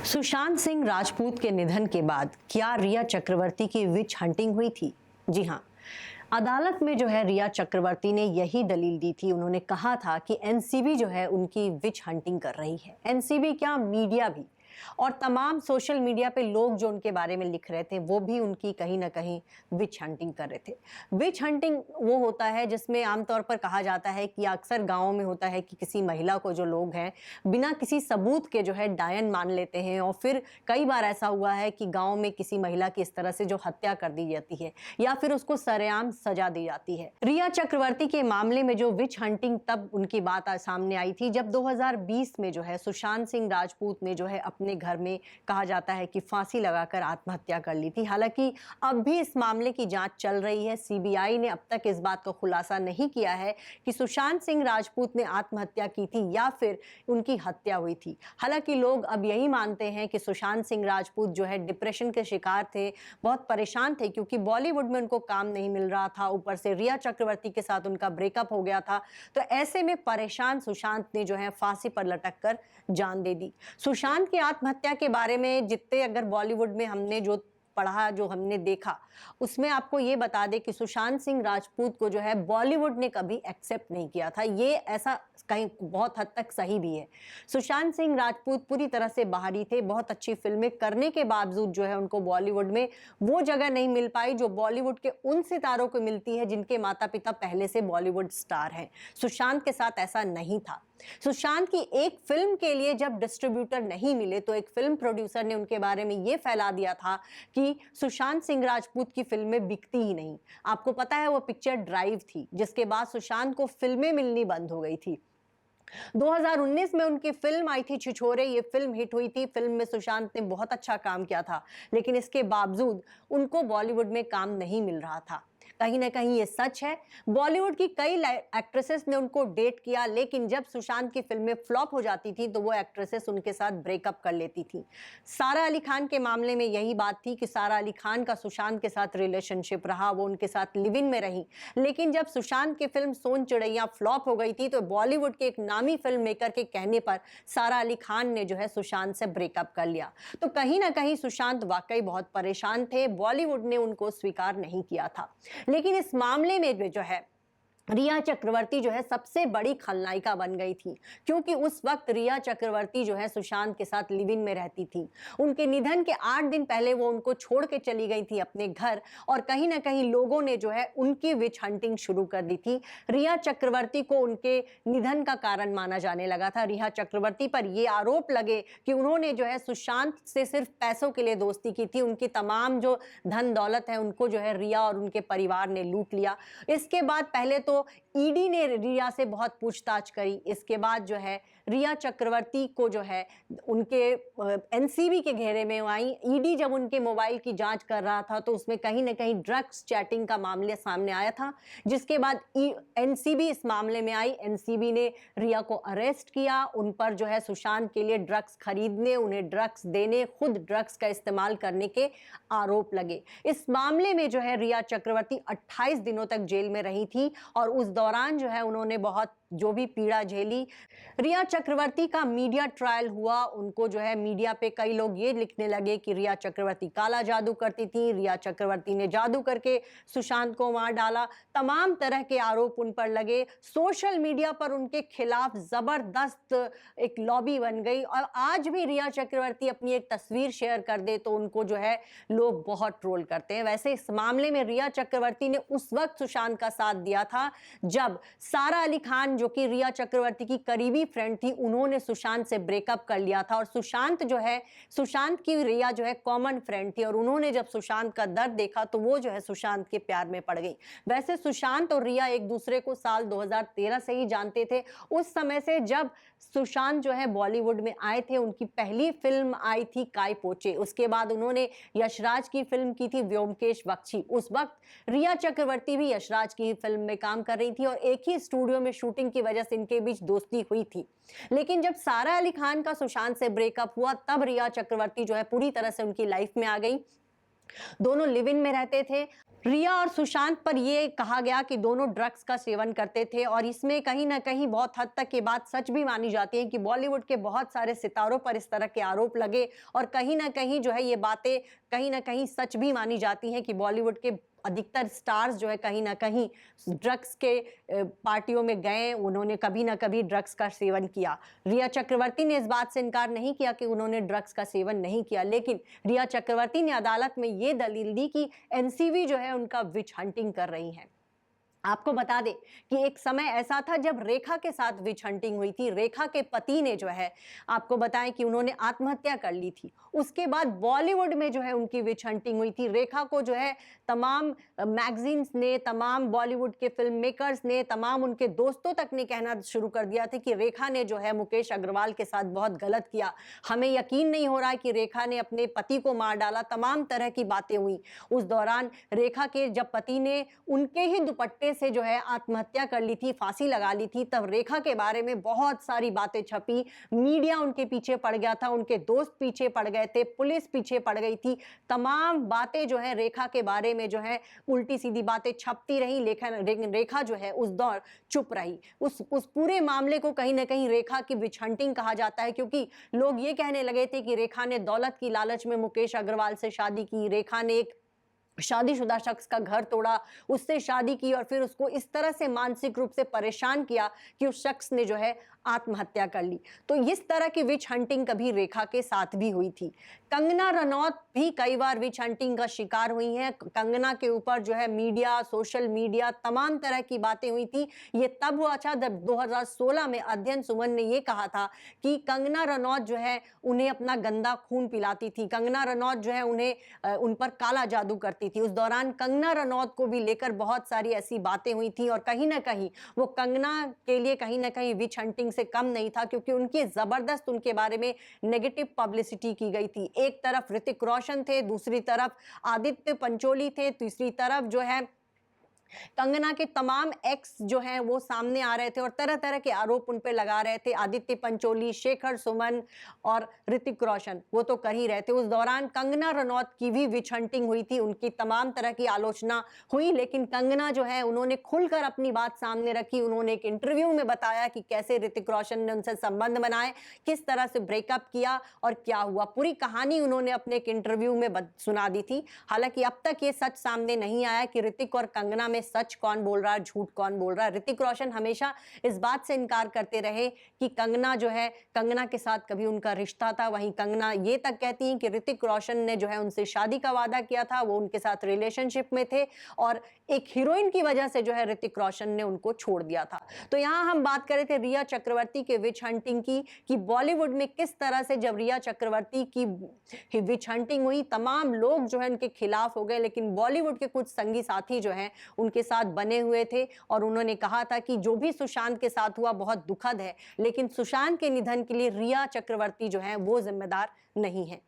सुशांत सिंह राजपूत के निधन के बाद क्या रिया चक्रवर्ती की विच हंटिंग हुई थी? जी हाँ, अदालत में जो है रिया चक्रवर्ती ने यही दलील दी थी। उन्होंने कहा था कि एनसीबी जो है उनकी विच हंटिंग कर रही है। एनसीबी क्या, मीडिया भी, और तमाम सोशल मीडिया पे लोग जो उनके बारे में लिख रहे थे वो भी उनकी कहीं ना कहीं विच हंटिंग कर रहे थे। विच हंटिंग वो होता है जिसमें आमतौर पर कहा जाता है कि अक्सर गाँव में होता है कि किसी महिला को जो लोग हैं बिना किसी सबूत के जो है डायन मान लेते हैं, और फिर कई बार ऐसा हुआ है कि गाँव में किसी महिला की इस तरह से जो हत्या कर दी जाती है या फिर उसको सरेआम सजा दी जाती है। रिया चक्रवर्ती के मामले में जो विच हंटिंग, तब उनकी बात सामने आई थी जब 2020 में जो है सुशांत सिंह राजपूत ने जो है अपने घर में कहा जाता है कि फांसी लगाकर आत्महत्या कर ली थी। हालांकि अब भी इस मामले की जांच चल रही है। सीबीआई ने अब तक इस बात का खुलासा नहीं किया है कि सुशांत सिंह राजपूत ने आत्महत्या की थी या फिर उनकी हत्या हुई थी। हालांकि लोग अब यही मानते हैं कि सुशांत सिंह राजपूत जो है डिप्रेशन के शिकार थे, बहुत परेशान थे क्योंकि बॉलीवुड में उनको काम नहीं मिल रहा था, ऊपर से रिया चक्रवर्ती के साथ उनका ब्रेकअप हो गया था। तो ऐसे में परेशान सुशांत ने जो है फांसी पर लटक कर जान दे दी। सुशांत की आत्महत्या के बारे में जितने अगर बॉलीवुड में हमने जो पढ़ा, जो हमने देखा, उसमें आपको ये बता दें कि सुशांत सिंह राजपूत को जो है बॉलीवुड ने कभी एक्सेप्ट नहीं किया था। ये ऐसा कहीं बहुत हद तक सही भी है। सुशांत सिंह राजपूत पूरी तरह से बाहरी थे। बहुत अच्छी फिल्में करने के बावजूद जो है उनको बॉलीवुड में वो जगह नहीं मिल पाई जो बॉलीवुड के उन सितारों को मिलती है जिनके माता पिता पहले से बॉलीवुड स्टार हैं। सुशांत के साथ ऐसा नहीं था। सुशांत की एक फिल्म के लिए जब डिस्ट्रीब्यूटर नहीं मिले तो एक फिल्म प्रोड्यूसर ने उनके बारे में यह फैला दिया था कि सुशांत सिंह राजपूत की फिल्में बिकती ही नहीं। आपको पता है वो पिक्चर ड्राइव थी, जिसके बाद सुशांत को फिल्में मिलनी बंद हो गई थी। 2019 में उनकी फिल्म आई थी छिछोरे। ये फिल्म हिट हुई थी। फिल्म में सुशांत ने बहुत अच्छा काम किया था, लेकिन इसके बावजूद उनको बॉलीवुड में काम नहीं मिल रहा था। कहीं ना कहीं ये सच है। बॉलीवुड की कई एक्ट्रेसेस ने उनको डेट किया, लेकिन जब सुशांत की फिल्में फ्लॉप हो जाती थी तो वो एक्ट्रेसेस उनके साथ ब्रेकअप कर लेती थी। सारा अली खान के मामले में यही बात थी कि सारा अली खान का सुशांत के साथ रिलेशनशिप रहा, वो उनके साथ लिव इन में रही, लेकिन जब सुशांत की फिल्म सोन चिड़ैया फ्लॉप हो गई थी तो बॉलीवुड के एक नामी फिल्म मेकर के कहने पर सारा अली खान ने जो है सुशांत से ब्रेकअप कर लिया। तो कहीं ना कहीं सुशांत वाकई बहुत परेशान थे। बॉलीवुड ने उनको स्वीकार नहीं किया था। लेकिन इस मामले में भी जो है रिया चक्रवर्ती जो है सबसे बड़ी खलनायिका बन गई थी, क्योंकि उस वक्त रिया चक्रवर्ती जो है सुशांत के साथ लिव इन में रहती थी। उनके निधन के 8 दिन पहले वो उनको छोड़ के चली गई थी अपने घर, और कहीं ना कहीं लोगों ने जो है उनकी विच हंटिंग शुरू कर दी थी। रिया चक्रवर्ती को उनके निधन का कारण माना जाने लगा था। रिया चक्रवर्ती पर यह आरोप लगे कि उन्होंने जो है सुशांत से सिर्फ पैसों के लिए दोस्ती की थी। उनकी तमाम जो धन दौलत है उनको जो है रिया और उनके परिवार ने लूट लिया। इसके बाद पहले तो ईडी ने रिया से बहुत पूछताछ करी। इसके बाद जो है रिया चक्रवर्ती को जो है उनके एनसीबी के घेरे में आई। ईडी जब उनके मोबाइल की जांच कर रहा था तो उसमें कहीं ना कहीं ड्रग्स चैटिंग का मामला सामने आया था, जिसके बाद एनसीबी इस मामले में आई। एनसीबी ने रिया को अरेस्ट किया। उन पर जो है सुशांत के लिए ड्रग्स खरीदने, उन्हें ड्रग्स देने, खुद ड्रग्स का इस्तेमाल करने के आरोप लगे। इस मामले में जो है रिया चक्रवर्ती 28 दिनों तक जेल में रही थी, और उस दौरान जो है उन्होंने बहुत जो भी पीड़ा झेली। रिया चक्रवर्ती का मीडिया ट्रायल हुआ। उनको जो है मीडिया पे कई लोग ये लिखने लगे कि रिया चक्रवर्ती काला जादू करती थी, रिया चक्रवर्ती ने जादू करके सुशांत को मार डाला। तमाम तरह के आरोप उन पर लगे। सोशल मीडिया पर उनके खिलाफ जबरदस्त एक लॉबी बन गई, और आज भी रिया चक्रवर्ती अपनी एक तस्वीर शेयर कर दे तो उनको जो है लोग बहुत ट्रोल करते हैं। वैसे इस मामले में रिया चक्रवर्ती ने उस वक्त सुशांत का साथ दिया था जब सारा अली खान, जो कि रिया चक्रवर्ती की करीबी फ्रेंड थी, उन्होंने सुशांत से ब्रेकअप कर लिया था। और सुशांत जो है, सुशांत की रिया जो है कॉमन फ्रेंड थी, और उन्होंने जब सुशांत का दर्द देखा तो वो जो है सुशांत के प्यार में पड़ गई। वैसे सुशांत और रिया एक दूसरे को साल 2013 से ही जानते थे। उस समय से जब सुशांत जो है बॉलीवुड में आए थे, उनकी पहली फिल्म आई थी काय पोचे। उसके बाद उन्होंने यशराज की फिल्म की थी व्योमकेश बख्शी। उस वक्त रिया चक्रवर्ती भी यशराज की फिल्म में काम कर रही थी, और एक ही स्टूडियो में शूटिंग की वजह से इनके बीच दोस्ती हुई थी। लेकिन जब सारा अली खान का सुशांत से ब्रेकअप हुआ तब रिया चक्रवर्ती जो है पूरी तरह से उनकी लाइफ में आ गई। दोनों लिव इन में रहते थे। रिया और सुशांत पर ये कहा गया कि दोनों ड्रग्स का सेवन करते थे और इसमें कहीं ना कहीं बहुत हद तक ये बात सच भी मानी जाती है कि बॉलीवुड के बहुत सारे सितारों पर इस तरह के आरोप लगे और कहीं ना कहीं जो है ये बातें कहीं ना कहीं सच भी मानी जाती हैं कि बॉलीवुड के अधिकतर स्टार्स जो है कहीं ना कहीं ड्रग्स के पार्टियों में गए, उन्होंने कभी ना कभी ड्रग्स का सेवन किया। रिया चक्रवर्ती ने इस बात से इनकार नहीं किया कि उन्होंने ड्रग्स का सेवन नहीं किया, लेकिन रिया चक्रवर्ती ने अदालत में ये दलील दी कि एनसीबी जो है उनका विच हंटिंग कर रही है। आपको बता दें कि एक समय ऐसा था जब रेखा के साथ विच हंटिंग हुई थी। रेखा के पति ने जो है, आपको बताएं कि उन्होंने आत्महत्या कर ली थी। उसके बाद बॉलीवुड में जो है उनकी विच हंटिंग हुई थी। रेखा को जो है तमाम मैगजीन्स ने, तमाम बॉलीवुड के फिल्म मेकर्स ने, तमाम उनके दोस्तों तक ने कहना शुरू कर दिया था कि रेखा ने जो है मुकेश अग्रवाल के साथ बहुत गलत किया। हमें यकीन नहीं हो रहा है कि रेखा ने अपने पति को मार डाला। तमाम तरह की बातें हुई। उस दौरान रेखा के जब पति ने उनके ही दुपट्टे से जो है आत्महत्या कर ली थी, फांसी लगा ली थी, तब रेखा के बारे में बहुत सारी बातें छपी। मीडिया उनके पीछे पड़ गया था, उनके दोस्त पीछे पड़ गए थे, पुलिस पीछे पड़ गई थी। तमाम बातें जो है रेखा के बारे में जो है उल्टी सीधी बातें छपती रही। लेकिन रेखा जो है उस दौर चुप रही। उस पूरे मामले को कहीं ना कहीं रेखा की विच हंटिंग कहा जाता है, क्योंकि लोग ये कहने लगे थे कि रेखा ने दौलत की लालच में मुकेश अग्रवाल से शादी की, रेखा ने एक शादीशुदा शख्स का घर तोड़ा, उससे शादी की और फिर उसको इस तरह से मानसिक रूप से परेशान किया कि उस शख्स ने जो है आत्महत्या कर ली। तो इस तरह की विच हंटिंग कभी रेखा के साथ भी हुई थी। कंगना रनौत भी कई बार विच हंटिंग का शिकार हुई हैं। कंगना के ऊपर जो है मीडिया, सोशल मीडिया, तमाम तरह की बातें हुई थी। ये तब हुआ था जब 2016 में अध्ययन सुमन ने ये कहा था कि कंगना रनौत जो है उन्हें अपना गंदा खून पिलाती थी। कंगना रनौत जो है उन पर काला जादू करती थी। उस दौरान कंगना रनौत को भी लेकर बहुत सारी ऐसी बातें हुई थी और कहीं ना कहीं वो कंगना के लिए कहीं ना कहीं विच हंटिंग से कम नहीं था, क्योंकि उनकी जबरदस्त उनके बारे में नेगेटिव पब्लिसिटी की गई थी। एक तरफ ऋतिक रोशन थे, दूसरी तरफ आदित्य पंचोली थे, तीसरी तरफ जो है कंगना के तमाम एक्स जो हैं वो सामने आ रहे थे और तरह तरह के आरोप उन पे लगा रहे थे। आदित्य पंचोली, शेखर सुमन और ऋतिक रोशन वो तो कर ही रहे थे। उस दौरान कंगना रनौत की भी विच हंटिंग हुई थी, उनकी तमाम तरह की आलोचना हुई, लेकिन कंगना जो है उन्होंने खुलकर अपनी बात सामने रखी। उन्होंने एक इंटरव्यू में बताया कि कैसे ऋतिक रोशन ने उनसे संबंध बनाए, किस तरह से ब्रेकअप किया और क्या हुआ। पूरी कहानी उन्होंने अपने एक इंटरव्यू में सुना दी थी। हालांकि अब तक ये सच सामने नहीं आया कि ऋतिक और कंगना में सच कौन बोल रहा है, झूठ कौन बोल रहा है। ऋतिक रोशन हमेशा इस बात से इनकार करते रहे कि कंगना जो है, कंगना के साथ कभी उनका रिश्ता था। वहीं कंगना ये तक कहती हैं कि ऋतिक रोशन ने जो है उनसे शादी का वादा किया था, वो उनके साथ रिलेशनशिप में थे और एक हीरोइन की वजह से जो है ऋतिक रोशन ने उनको छोड़ दिया था। तो यहां हम बात कर रहे थे रिया चक्रवर्ती के विच हंटिंग की, कि बॉलीवुड में किस तरह से जब रिया चक्रवर्ती की विच हंटिंग हुई, तमाम लोग जो है उनके खिलाफ हो गए, लेकिन बॉलीवुड के कुछ संगी साथी जो है उनके साथ बने हुए थे और उन्होंने कहा था कि जो भी सुशांत के साथ हुआ बहुत दुखद है, लेकिन सुशांत के निधन के लिए रिया चक्रवर्ती जो है वो जिम्मेदार नहीं है।